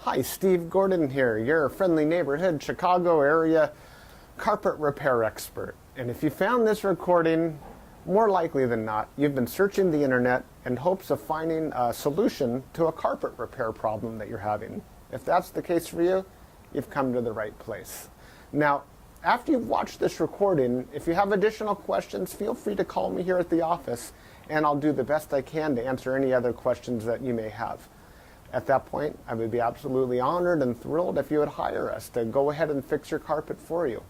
Hi, Steve Gordon here, your friendly neighborhood Chicago area carpet repair expert. And if you found this recording, more likely than not, you've been searching the internet in hopes of finding a solution to a carpet repair problem that you're having. If that's the case for you, you've come to the right place. Now, after you've watched this recording, if you have additional questions, feel free to call me here at the office, and I'll do the best I can to answer any other questions that you may have. At that point, I would be absolutely honored and thrilled if you would hire us to go ahead and fix your carpet for you.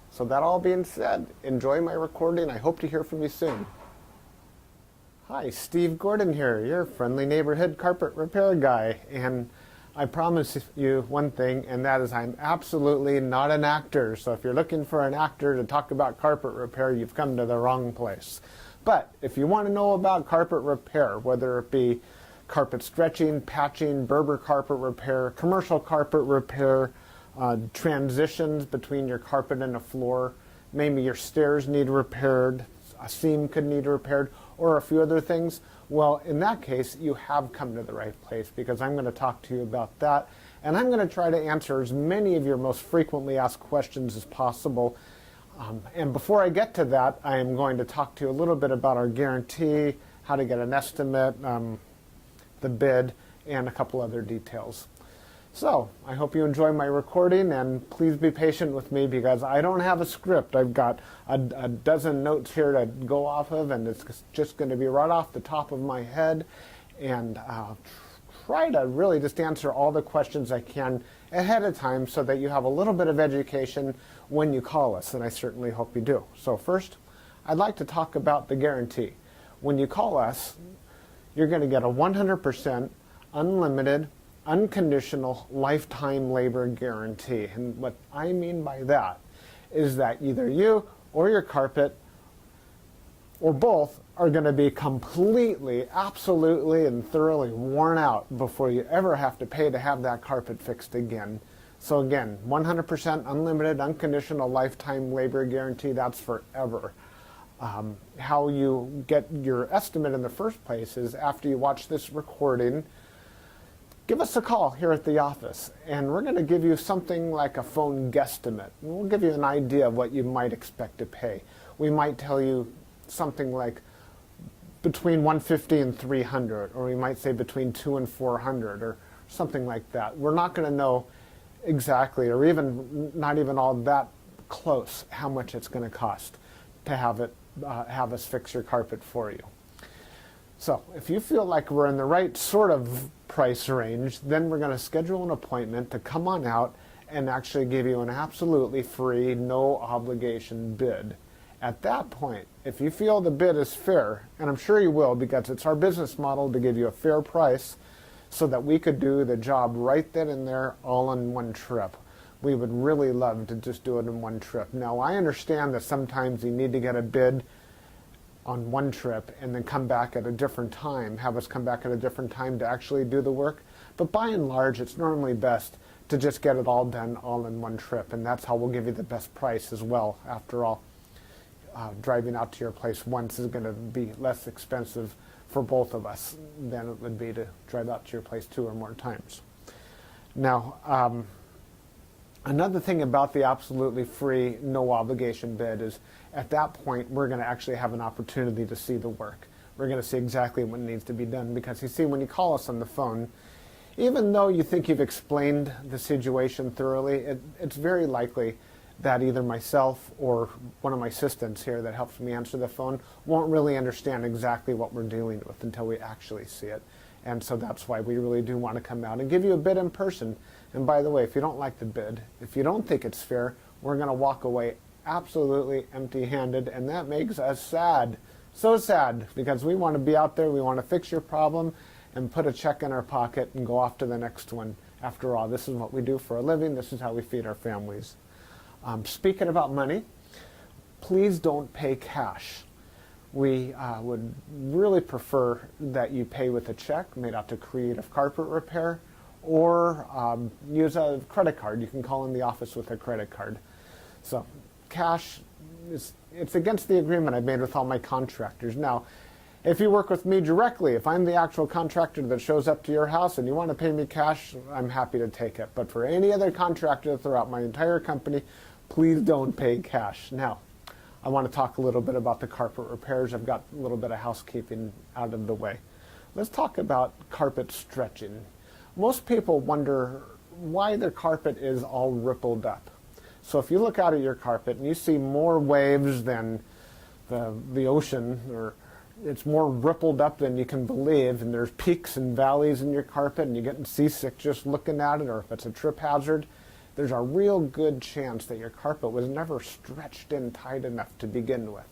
So that all being said, enjoy my recording. I hope to hear from you soon. Hi, Steve Gordon here, your friendly neighborhood carpet repair guy. And I promise you one thing, and that is I'm absolutely not an actor. So if you're looking for an actor to talk about carpet repair, you've come to the wrong place. But if you want to know about carpet repair, whether it be carpet stretching, patching, Berber carpet repair, commercial carpet repair, transitions between your carpet and a floor, maybe your stairs need repaired, a seam could need repaired, or a few other things, well, in that case, you have come to the right place, because I'm going to talk to you about that, and I'm going to try to answer as many of your most frequently asked questions as possible. And before I get to that, I am going to talk to you a little bit about our guarantee, how to get an estimate, the bid, and a couple other details. So I hope you enjoy my recording, and please be patient with me because I don't have a script. I've got a dozen notes here to go off of, and it's just going to be right off the top of my head, and I'll try to really just answer all the questions I can ahead of time so that you have a little bit of education when you call us, and I certainly hope you do. So first, I'd like to talk about the guarantee. When you call us, you're going to get a 100% unlimited, unconditional lifetime labor guarantee. And what I mean by that is that either you or your carpet or both are going to be completely, absolutely, and thoroughly worn out before you ever have to pay to have that carpet fixed again. So again, 100% unlimited, unconditional lifetime labor guarantee, that's forever. How you get your estimate in the first place is after you watch this recording, give us a call here at the office, and we're going to give you something like a phone guesstimate. We'll give you an idea of what you might expect to pay. We might tell you something like between $150 and $300, or we might say between $200 and $400, or something like that. We're not going to know exactly, or even not even all that close, how much it's going to cost to have us fix your carpet for you. So if you feel like we're in the right sort of price range, then we're going to schedule an appointment to come on out and actually give you an absolutely free, no obligation bid. At that point, if you feel the bid is fair, and I'm sure you will because it's our business model to give you a fair price so that we could do the job right then and there all in one trip. We would really love to just do it in one trip. Now, I understand that sometimes you need to get a bid on one trip and then come back at a different time, have us come back at a different time to actually do the work. But by and large, it's normally best to just get it all done all in one trip, and that's how we'll give you the best price as well. After all, driving out to your place once is going to be less expensive for both of us than it would be to drive out to your place 2 or more times. Now, another thing about the absolutely free, no obligation bid is at that point we're going to actually have an opportunity to see the work. We're going to see exactly what needs to be done, because you see, when you call us on the phone, even though you think you've explained the situation thoroughly, it's very likely that either myself or one of my assistants here that helps me answer the phone won't really understand exactly what we're dealing with until we actually see it. And so that's why we really do want to come out and give you a bid in person. And by the way, if you don't like the bid, if you don't think it's fair, we're going to walk away absolutely empty-handed, and that makes us sad. So sad, because we want to be out there, we want to fix your problem and put a check in our pocket and go off to the next one. After all, this is what we do for a living. This is how we feed our families. Speaking about money, please don't pay cash. We would really prefer that you pay with a check made out to Creative Carpet Repair, or use a credit card. You can call in the office with a credit card. So cash, it's against the agreement I've made with all my contractors. Now, If you work with me directly, if I'm the actual contractor that shows up to your house and you want to pay me cash, I'm happy to take it. But for any other contractor throughout my entire company, please don't pay cash. Now, I want to talk a little bit about the carpet repairs. I've got a little bit of housekeeping out of the way. Let's talk about carpet stretching. Most people wonder why their carpet is all rippled up. So if you look out at your carpet and you see more waves than the ocean, or it's more rippled up than you can believe, and there's peaks and valleys in your carpet and you're getting seasick just looking at it, or if it's a trip hazard, there's a real good chance that your carpet was never stretched in tight enough to begin with.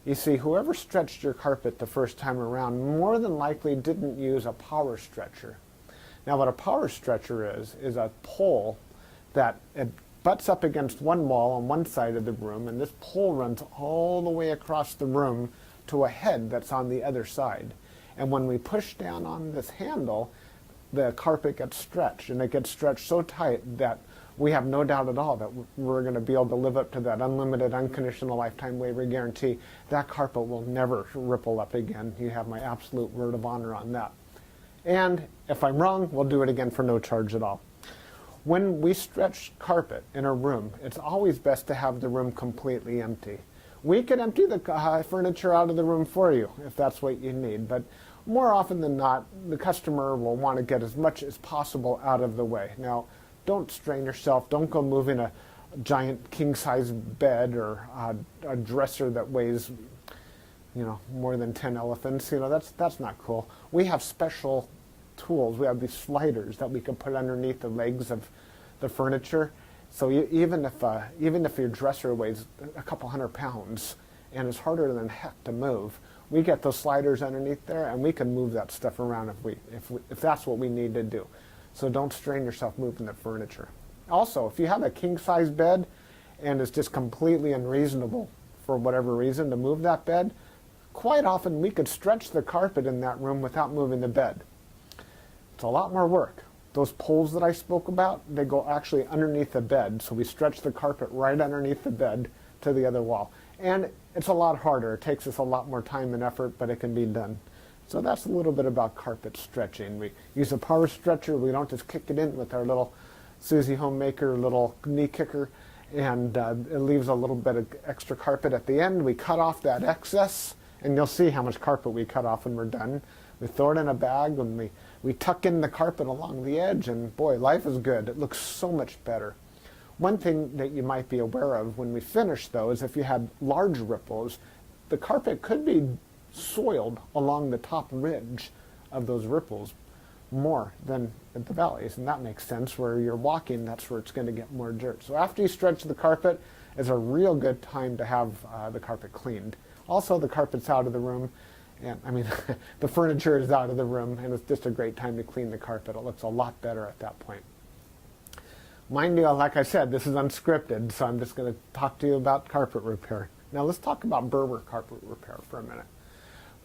You see, whoever stretched your carpet the first time around more than likely didn't use a power stretcher. Now what a power stretcher is a pole that it butts up against one wall on one side of the room, and this pole runs all the way across the room to a head that's on the other side. And when we push down on this handle, the carpet gets stretched, and it gets stretched so tight that we have no doubt at all that we're going to be able to live up to that unlimited, unconditional lifetime waiver guarantee. That carpet will never ripple up again. You have my absolute word of honor on that. And if I'm wrong, we'll do it again for no charge at all. When we stretch carpet in a room, it's always best to have the room completely empty. We could empty the furniture out of the room for you if that's what you need, but more often than not, the customer will want to get as much as possible out of the way. Now, don't strain yourself. Don't go moving a giant king-size bed or a dresser that weighs, more than 10 elephants. That's not cool. We have special tools. We have these sliders that we can put underneath the legs of the furniture. So even if your dresser weighs a couple hundred pounds and it's harder than heck to move, we get those sliders underneath there and we can move that stuff around if that's what we need to do. So don't strain yourself moving the furniture. Also, if you have a king-size bed and it's just completely unreasonable for whatever reason to move that bed, quite often we could stretch the carpet in that room without moving the bed. It's a lot more work. Those poles that I spoke about, they go actually underneath the bed, so we stretch the carpet right underneath the bed to the other wall. And it's a lot harder. It takes us a lot more time and effort, but it can be done. So that's a little bit about carpet stretching. We use a power stretcher. We don't just kick it in with our little Susie Homemaker little knee kicker, and it leaves a little bit of extra carpet at the end. We cut off that excess, and you'll see how much carpet we cut off when we're done. We throw it in a bag, and we tuck in the carpet along the edge, and boy, life is good. It looks so much better. One thing that you might be aware of when we finish, though, is if you had large ripples, the carpet could be soiled along the top ridge of those ripples more than at the valleys, and that makes sense. Where you're walking, that's where it's going to get more dirt. So after you stretch the carpet, is a real good time to have the carpet cleaned. Also, the carpet's out of the room, and the furniture is out of the room, and it's just a great time to clean the carpet. It looks a lot better at that point. Mind you, like I said, this is unscripted, so I'm just going to talk to you about carpet repair. Now let's talk about Berber carpet repair for a minute.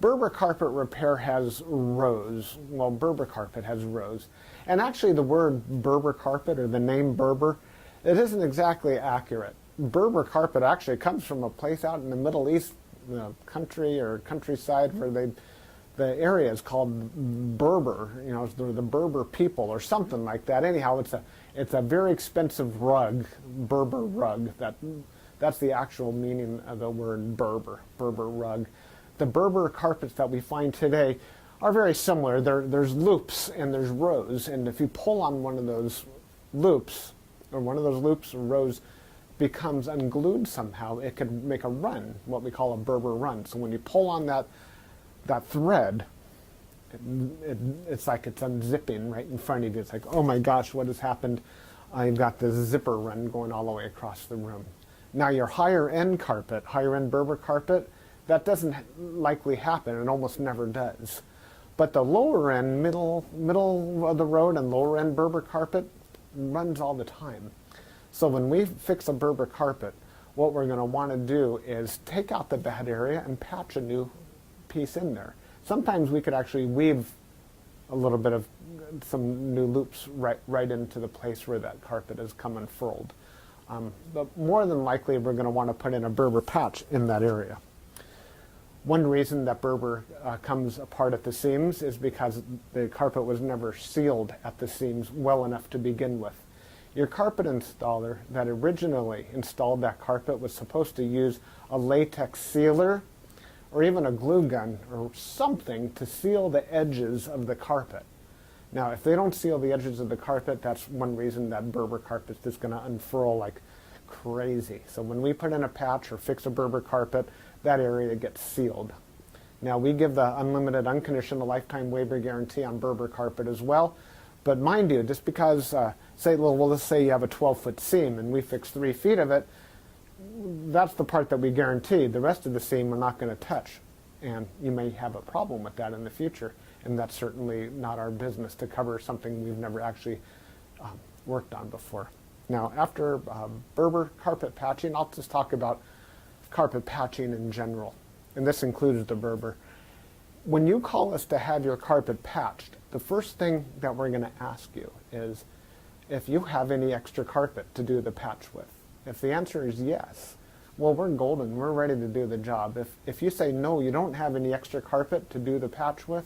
Berber carpet repair has rows. Well, Berber carpet has rows. And actually the word Berber carpet, or the name Berber, it isn't exactly accurate. Berber carpet actually comes from a place out in the Middle East, country or countryside, where the area is called Berber. The Berber people or something like that. Anyhow, it's a very expensive rug, Berber rug. That's the actual meaning of the word Berber rug. The Berber carpets that we find today are very similar. There's loops and there's rows, and if you pull on one of those loops, or rows becomes unglued somehow, it could make a run, what we call a Berber run. So when you pull on that thread, it's like it's unzipping right in front of you. It's like, oh my gosh, what has happened? I've got this zipper run going all the way across the room. Now your higher end Berber carpet, that doesn't likely happen. It almost never does. But the lower end, middle of the road and lower end Berber carpet runs all the time. So when we fix a Berber carpet, what we're going to want to do is take out the bad area and patch a new piece in there. Sometimes we could actually weave a little bit of some new loops right into the place where that carpet is come unfurled. But more than likely, we're going to want to put in a Berber patch in that area. One reason that Berber comes apart at the seams is because the carpet was never sealed at the seams well enough to begin with. Your carpet installer that originally installed that carpet was supposed to use a latex sealer or even a glue gun or something to seal the edges of the carpet. Now, if they don't seal the edges of the carpet, that's one reason that Berber carpet is going to unfurl like crazy. So when we put in a patch or fix a Berber carpet, that area gets sealed. Now, we give the unlimited, unconditional lifetime waiver guarantee on Berber carpet as well. But mind you, just because, let's say you have a 12-foot seam and we fix 3 feet of it, that's the part that we guarantee. The rest of the seam we're not going to touch. And you may have a problem with that in the future. And that's certainly not our business to cover something we've never actually worked on before. Now, after Berber carpet patching, I'll just talk about carpet patching in general. And this includes the Berber. When you call us to have your carpet patched, the first thing that we're going to ask you is if you have any extra carpet to do the patch with. If the answer is yes, well, we're golden. We're ready to do the job. If you say no, you don't have any extra carpet to do the patch with,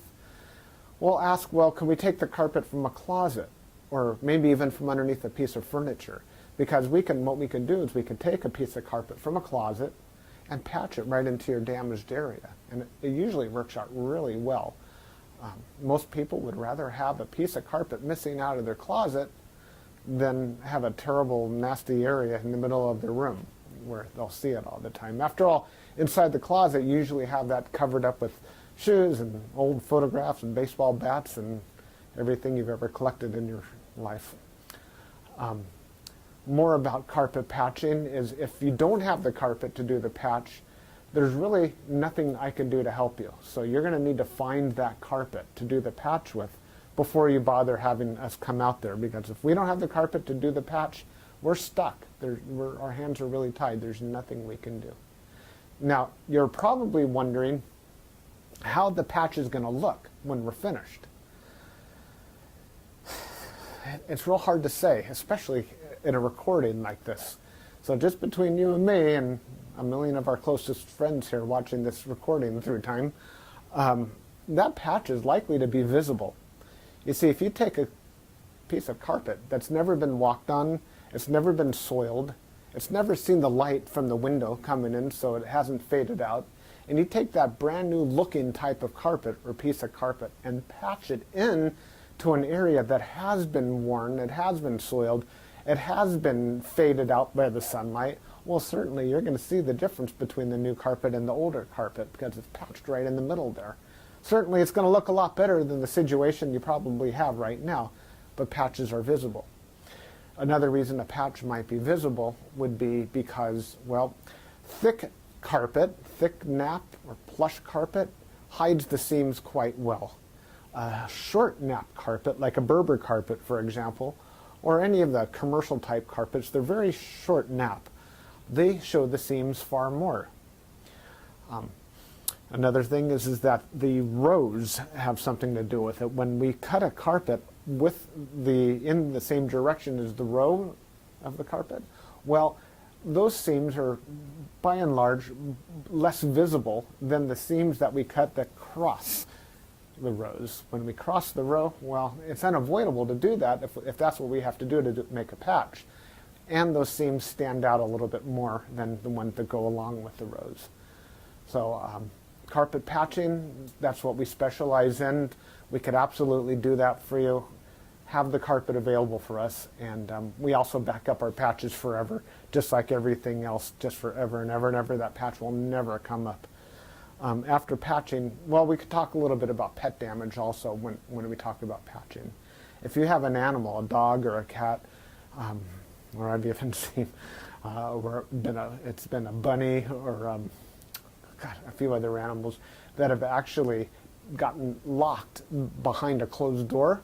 we'll ask, well, can we take the carpet from a closet or maybe even from underneath a piece of furniture? Because what we can do is we can take a piece of carpet from a closet and patch it right into your damaged area. And it usually works out really well. Most people would rather have a piece of carpet missing out of their closet than have a terrible, nasty area in the middle of their room where they'll see it all the time. After all, inside the closet, you usually have that covered up with shoes and old photographs and baseball bats and everything you've ever collected in your life. More about carpet patching is if you don't have the carpet to do the patch, there's really nothing I can do to help you. So you're going to need to find that carpet to do the patch with before you bother having us come out there, because if we don't have the carpet to do the patch, we're stuck. Our hands are really tied. There's nothing we can do. Now, you're probably wondering how the patch is going to look when we're finished. It's real hard to say, especially in a recording like this. So just between you and me and a million of our closest friends here watching this recording through time, that patch is likely to be visible. You see, if you take a piece of carpet that's never been walked on, it's never been soiled, it's never seen the light from the window coming in so it hasn't faded out, and you take that brand new looking type of carpet or piece of carpet and patch it in to an area that has been worn, it has been soiled, it has been faded out by the sunlight, well, certainly you're going to see the difference between the new carpet and the older carpet because it's patched right in the middle there. Certainly it's going to look a lot better than the situation you probably have right now, but patches are visible. Another reason a patch might be visible would be because, well, thick carpet, thick nap or plush carpet hides the seams quite well. Short nap carpet, like a Berber carpet, for example, or any of the commercial type carpets, they're very short nap. They show the seams far more. Another thing is that the rows have something to do with it. When we cut a carpet in the same direction as the row of the carpet, well, those seams are by and large less visible than the seams that we cut that cross the rows. When we cross the row, well, it's unavoidable to do that if that's what we have to do to make a patch. And those seams stand out a little bit more than the ones that go along with the rows. So carpet patching, that's what we specialize in. We could absolutely do that for you. Have the carpet available for us, and we also back up our patches forever, just like everything else, just forever and ever and ever. That patch will never come up. After patching, well, we could talk a little bit about pet damage also when we talk about patching. If you have an animal, a dog or a cat, or I've even seen it's been a bunny or a few other animals that have actually gotten locked behind a closed door.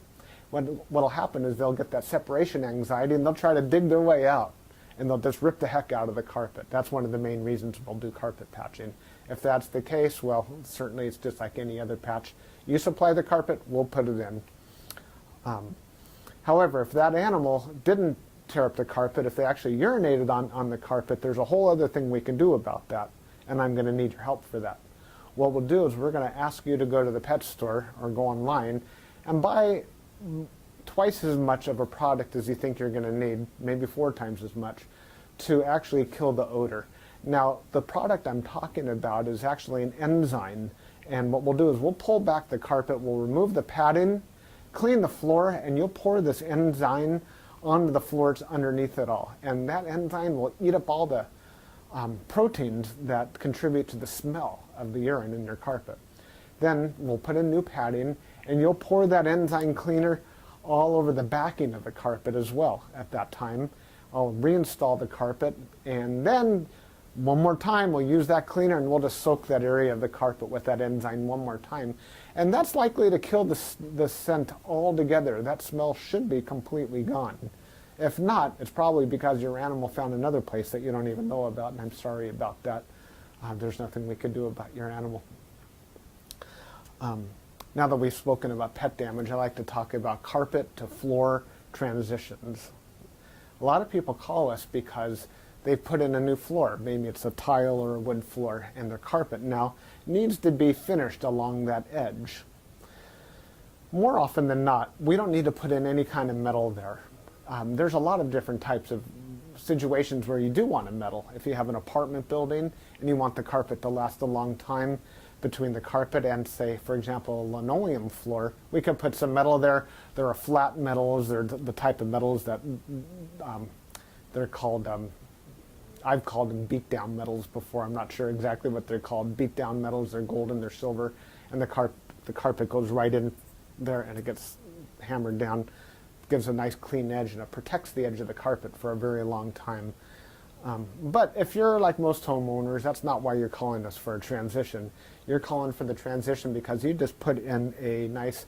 What'll happen is they'll get that separation anxiety and they'll try to dig their way out and they'll just rip the heck out of the carpet. That's one of the main reasons we'll do carpet patching. If that's the case, well, certainly it's just like any other patch. You supply the carpet, we'll put it in. However, if that animal didn't tear up the carpet, if they actually urinated on the carpet, there's a whole other thing we can do about that, and I'm going to need your help for that. what we'll do is we're going to ask you to go to the pet store or go online and buy twice as much of a product as you think you're going to need, maybe 4 times as much, to actually kill the odor. Now, the product I'm talking about is actually an enzyme, and what we'll do is we'll pull back the carpet, we'll remove the padding, clean the floor, and you'll pour this enzyme onto the floors underneath it all. And that enzyme will eat up all the proteins that contribute to the smell of the urine in your carpet. Then we'll put in new padding, and you'll pour that enzyme cleaner all over the backing of the carpet as well at that time. I'll reinstall the carpet, and then one more time we'll use that cleaner and we'll just soak that area of the carpet with that enzyme one more time. And that's likely to kill the scent altogether. That smell should be completely gone. If not, it's probably because your animal found another place that you don't even know about, and I'm sorry about that. There's nothing we could do about your animal. Now that we've spoken about pet damage, I like to talk about carpet to floor transitions. A lot of people call us because they put in a new floor. Maybe it's a tile or a wood floor, and their carpet now needs to be finished along that edge. More often than not, we don't need to put in any kind of metal there. There's a lot of different types of situations where you do want a metal. If you have an apartment building and you want the carpet to last a long time, between the carpet and, say, for example, a linoleum floor, we could put some metal there. There are flat metals. They're the type of metals that they're called, I've called them beat-down metals before. I'm not sure exactly what they're called. Beat-down metals, they're golden, they're silver, and the carpet goes right in there and it gets hammered down, gives a nice clean edge, and it protects the edge of the carpet for a very long time. But if you're like most homeowners, that's not why you're calling us for a transition. You're calling for the transition because you just put in a nice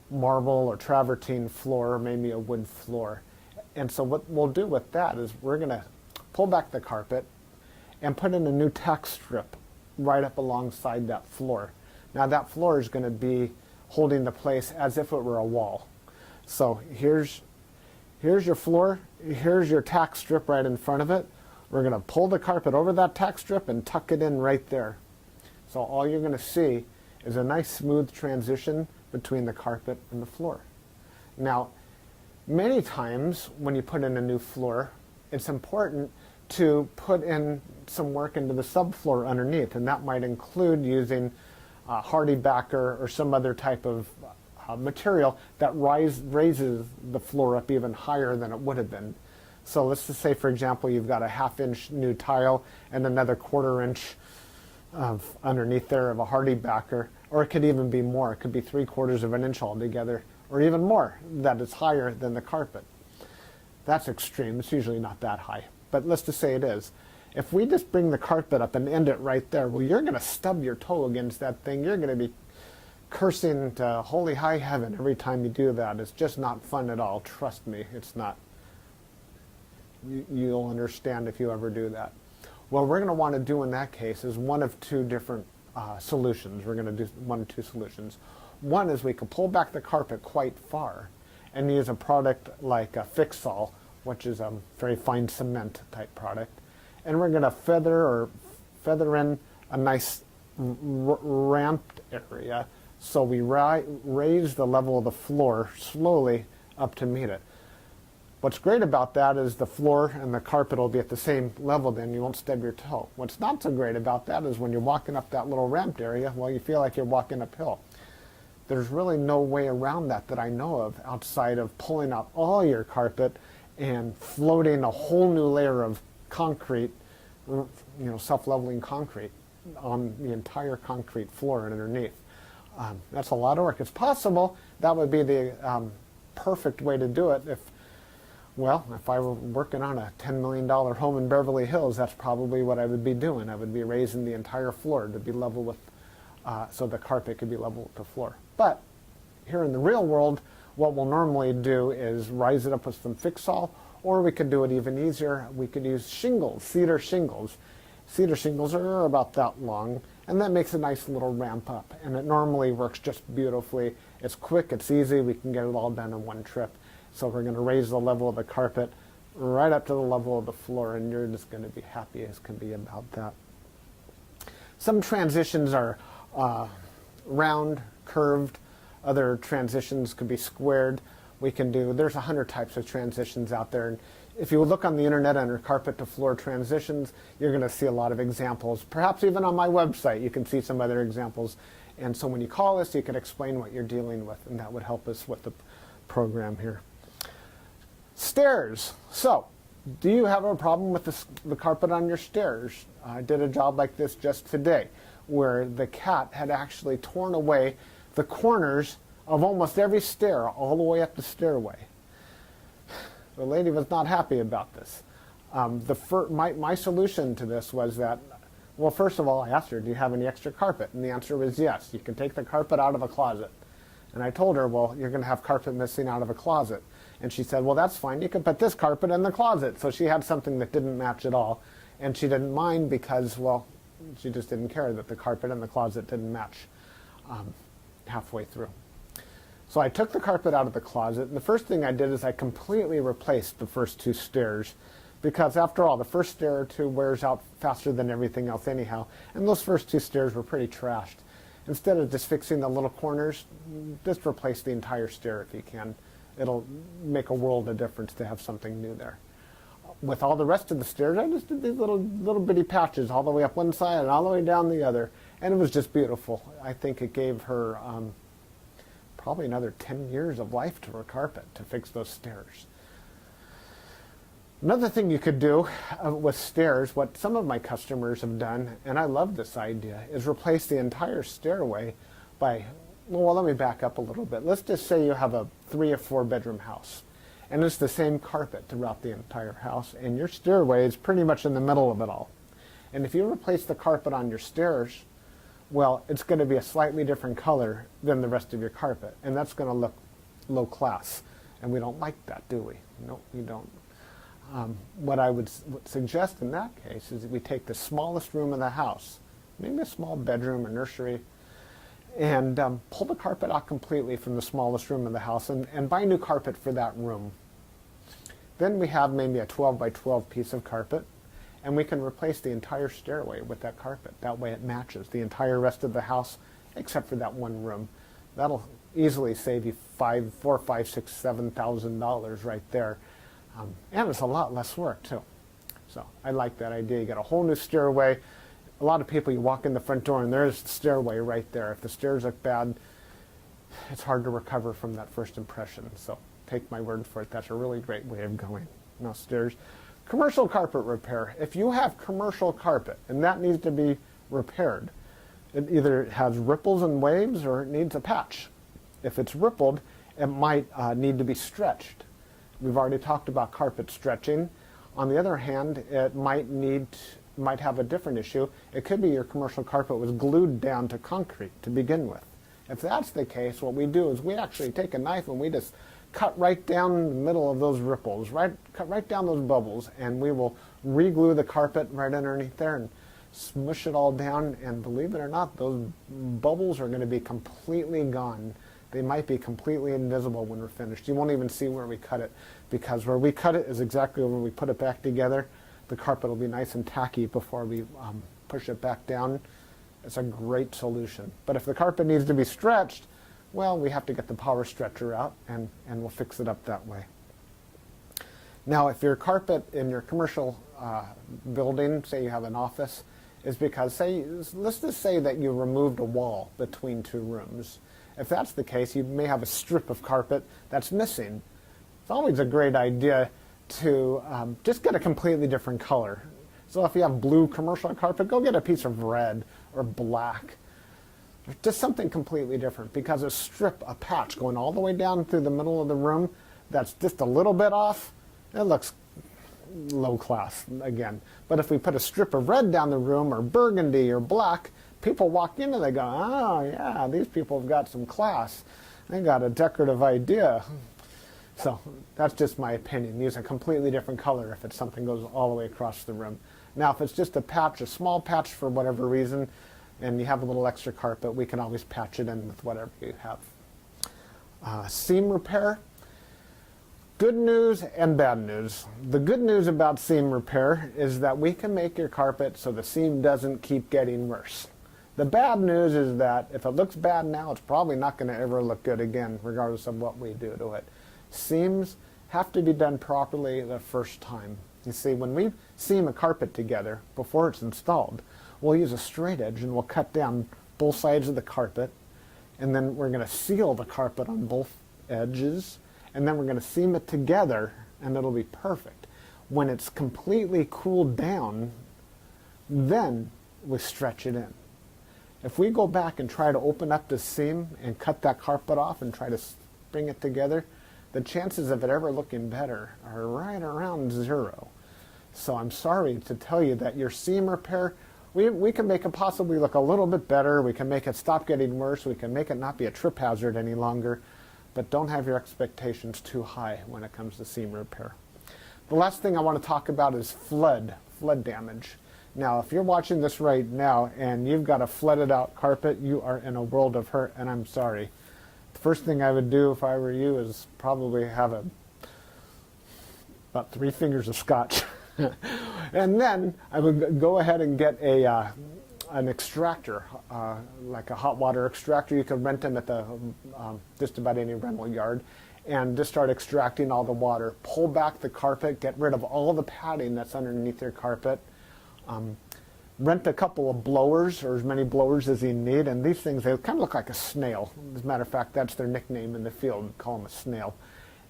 marble or travertine floor, or maybe a wood floor. And so what we'll do with that is we're going to pull back the carpet and put in a new tack strip right up alongside that floor. Now that floor is going to be holding the place as if it were a wall. So here's your floor, here's your tack strip right in front of it. We're going to pull the carpet over that tack strip and tuck it in right there. So all you're going to see is a nice smooth transition between the carpet and the floor. Now, many times when you put in a new floor, it's important to put in some work into the subfloor underneath, and that might include using hardy backer or some other type of material that raises the floor up even higher than it would have been. So let's just say, for example, you've got a 1/2 inch new tile and another 1/4 inch of underneath there of a hardy backer, or it could even be more. It could be 3/4 of an inch altogether, or even more, that is higher than the carpet. That's extreme. It's usually not that high, but let's just say it is. If we just bring the carpet up and end it right there, well, you're going to stub your toe against that thing. You're going to be cursing to holy high heaven every time you do that. It's just not fun at all. Trust me, it's not. You'll understand if you ever do that. What we're going to want to do in that case is one of two different solutions. We're going to do one of two solutions. One is we can pull back the carpet quite far and use a product like a Fix-All, which is a very fine cement type product. And we're going to feather in a nice ramped area, so we raise the level of the floor slowly up to meet it. What's great about that is the floor and the carpet will be at the same level, then you won't stub your toe. What's not so great about that is when you're walking up that little ramped area, well, you feel like you're walking uphill. There's really no way around that I know of outside of pulling out all your carpet and floating a whole new layer of concrete, self-leveling concrete on the entire concrete floor and underneath. That's a lot of work. It's possible that would be the perfect way to do it if I were working on a $10 million home in Beverly Hills, that's probably what I would be doing. I would be raising the entire floor to be level with, so the carpet could be level with the floor. But here in the real world, what we'll normally do is rise it up with some Fix-All, or we could do it even easier. We could use shingles, cedar shingles. Cedar shingles are about that long, and that makes a nice little ramp up. And it normally works just beautifully. It's quick, it's easy, we can get it all done in one trip. So we're going to raise the level of the carpet right up to the level of the floor, and you're just going to be happy as can be about that. Some transitions are round, curved. Other transitions could be squared. There's 100 types of transitions out there. And if you look on the internet under carpet to floor transitions, you're going to see a lot of examples. Perhaps even on my website, you can see some other examples. And so when you call us, you can explain what you're dealing with, and that would help us with the program here. Stairs. So, do you have a problem with the carpet on your stairs? I did a job like this just today, where the cat had actually torn away the corners of almost every stair all the way up the stairway. The lady was not happy about this. My solution to this was that, well, first of all, I asked her, do you have any extra carpet? And the answer was yes. You can take the carpet out of a closet. And I told her, well, you're going to have carpet missing out of a closet. And she said, well, that's fine. You can put this carpet in the closet. So she had something that didn't match at all. And she didn't mind because, well, she just didn't care that the carpet in the closet didn't match halfway through. So I took the carpet out of the closet, and the first thing I did is I completely replaced the first two stairs, because after all, the first stair or two wears out faster than everything else anyhow, and those first two stairs were pretty trashed. Instead of just fixing the little corners, just replace the entire stair if you can. It'll make a world of difference to have something new there. With all the rest of the stairs, I just did these little bitty patches all the way up one side and all the way down the other, and it was just beautiful. I think it gave her probably another 10 years of life to her carpet to fix those stairs. Another thing you could do with stairs, what some of my customers have done, and I love this idea, is replace the entire stairway by, well, let me back up a little bit. Let's just say you have a 3 or 4 bedroom house, and it's the same carpet throughout the entire house, and your stairway is pretty much in the middle of it all. And if you replace the carpet on your stairs, well, it's going to be a slightly different color than the rest of your carpet, and that's going to look low class, and we don't like that, do we? No, we don't. What I would suggest in that case is that we take the smallest room in the house, maybe a small bedroom or nursery, and pull the carpet out completely from the smallest room in the house and buy new carpet for that room. Then we have maybe a 12 by 12 piece of carpet, and we can replace the entire stairway with that carpet. That way it matches the entire rest of the house except for that one room. That'll easily save you $4,000, $5,000, $6,000, $7,000 right there. And it's a lot less work too. So I like that idea. You got a whole new stairway. A lot of people, you walk in the front door and there's the stairway right there. If the stairs look bad, it's hard to recover from that first impression. So take my word for it. That's a really great way of going. Now stairs. Commercial carpet repair. If you have commercial carpet and that needs to be repaired, it either has ripples and waves or it needs a patch. If it's rippled, it might need to be stretched. We've already talked about carpet stretching. On the other hand, it might have a different issue. It could be your commercial carpet was glued down to concrete to begin with. If that's the case, what we do is we actually take a knife and we just cut right down the middle of those ripples, cut right down those bubbles, and we will re-glue the carpet right underneath there and smush it all down, and believe it or not, those bubbles are going to be completely gone. They might be completely invisible when we're finished. You won't even see where we cut it, because where we cut it is exactly where we put it back together. The carpet will be nice and tacky before we push it back down. It's a great solution. But if the carpet needs to be stretched, well, we have to get the power stretcher out, and we'll fix it up that way. Now, if your carpet in your commercial building, say you have an office, is because, let's just say that you removed a wall between two rooms. If that's the case, you may have a strip of carpet that's missing. It's always a great idea to just get a completely different color. So if you have blue commercial carpet, go get a piece of red or black. Just something completely different, because a patch going all the way down through the middle of the room that's just a little bit off, it looks low class again. But if we put a strip of red down the room, or burgundy or black, people walk in and they go, oh yeah, these people have got some class. They got a decorative idea. So that's just my opinion. Use a completely different color if it's something goes all the way across the room. Now if it's just a patch, a small patch for whatever reason, and you have a little extra carpet, we can always patch it in with whatever you have. Seam repair. Good news and bad news. The good news about seam repair is that we can make your carpet so the seam doesn't keep getting worse. The bad news is that if it looks bad now, it's probably not going to ever look good again, regardless of what we do to it. Seams have to be done properly the first time. You see, when we seam a carpet together before it's installed, we'll use a straight edge and we'll cut down both sides of the carpet, and then we're going to seal the carpet on both edges, and then we're going to seam it together, and it'll be perfect. When it's completely cooled down, then we stretch it in. If we go back and try to open up the seam and cut that carpet off and try to bring it together, the chances of it ever looking better are right around 0. So I'm sorry to tell you that your seam repair, we can make it possibly look a little bit better. We can make it stop getting worse. We can make it not be a trip hazard any longer. But don't have your expectations too high when it comes to seam repair. The last thing I want to talk about is flood damage. Now, if you're watching this right now and you've got a flooded out carpet, you are in a world of hurt, and I'm sorry. The first thing I would do if I were you is probably have about 3 fingers of scotch. And then I would go ahead and get an extractor, like a hot water extractor. You can rent them at the just about any rental yard, and just start extracting all the water. Pull back the carpet, get rid of all the padding that's underneath your carpet. Rent a couple of blowers, or as many blowers as you need, and these things, they kind of look like a snail. As a matter of fact, that's their nickname in the field. We call them a snail.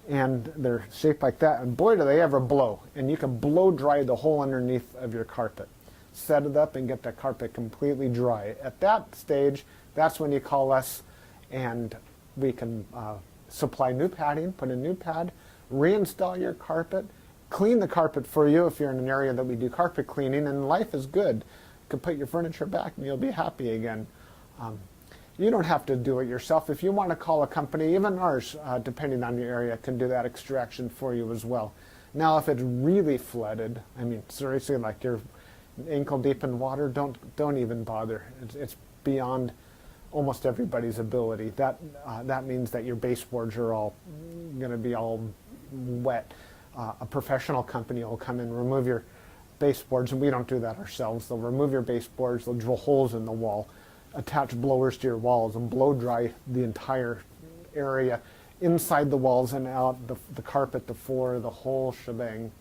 And they're shaped like that, and boy do they ever blow. And you can blow dry the whole underneath of your carpet. Set it up and get the carpet completely dry. At that stage, that's when you call us, and we can supply new padding, put a new pad, reinstall your carpet, clean the carpet for you if you're in an area that we do carpet cleaning, and life is good. You can put your furniture back and you'll be happy again. You don't have to do it yourself. If you want to call a company, even ours, depending on your area, can do that extraction for you as well. Now, if it's really flooded, I mean, seriously, like you're ankle deep in water, don't even bother. It's beyond almost everybody's ability. That means that your baseboards are all going to be all wet. A professional company will come and remove your baseboards, and we don't do that ourselves. They'll remove your baseboards, they'll drill holes in the wall, attach blowers to your walls, and blow dry the entire area, inside the walls and out, the carpet, the floor, the whole shebang.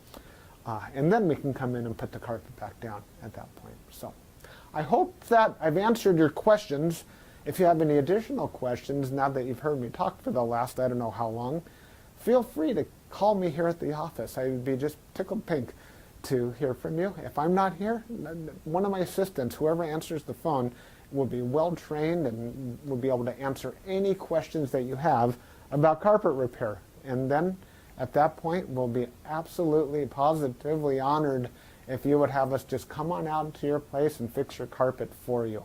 And then we can come in and put the carpet back down at that point. So I hope that I've answered your questions. If you have any additional questions, now that you've heard me talk for the last I don't know how long, feel free to call me here at the office. I would be just tickled pink to hear from you. If I'm not here, one of my assistants, whoever answers the phone, will be well trained and will be able to answer any questions that you have about carpet repair. And then at that point, we'll be absolutely positively honored if you would have us just come on out to your place and fix your carpet for you.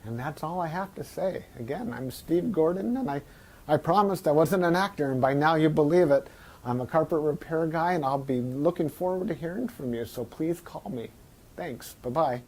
And that's all I have to say. Again, I'm Steve Gordon, and I promised I wasn't an actor, and by now you believe it. I'm a carpet repair guy, and I'll be looking forward to hearing from you, so please call me. Thanks. Bye-bye.